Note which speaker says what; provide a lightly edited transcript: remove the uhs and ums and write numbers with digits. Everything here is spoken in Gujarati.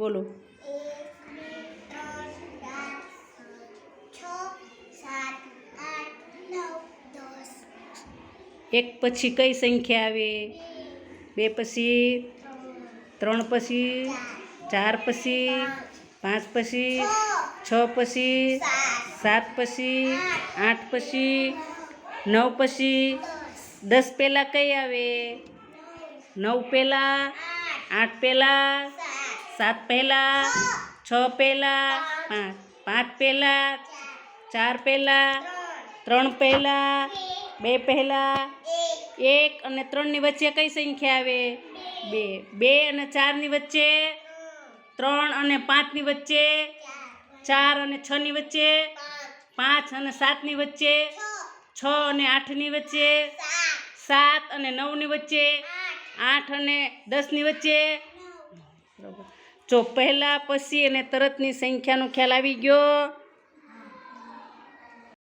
Speaker 1: બોલો. 1 પછી કઈ સંખ્યા આવે? 2 પછી, 3 પછી, 4 પછી, 5 પછી, 6 પછી, 7 પછી, 8 પછી, 9 પછી. 10 પહેલાં કઈ આવે? 9 પહેલાં, 8 પહેલાં, 7 પહેલાં, 6 પહેલાં, 5 પહેલાં, 4 પહેલાં, 3 પહેલાં, 2 પહેલાં, 1 અને 3 ની વચ્ચે કઈ સંખ્યા આવે? 2. 2 અને 4 ની વચ્ચે, 3 અને 5 ની વચ્ચે, 4 અને 6 ની વચ્ચે, 5 અને 7 ની વચ્ચે, 6 અને 8 ની વચ્ચે, 7 અને 9 ની વચ્ચે, 8 અને 10 ની વચ્ચે. જો પહેલા, પછી અને તરતની સંખ્યાનો ખ્યાલ આવી ગયો.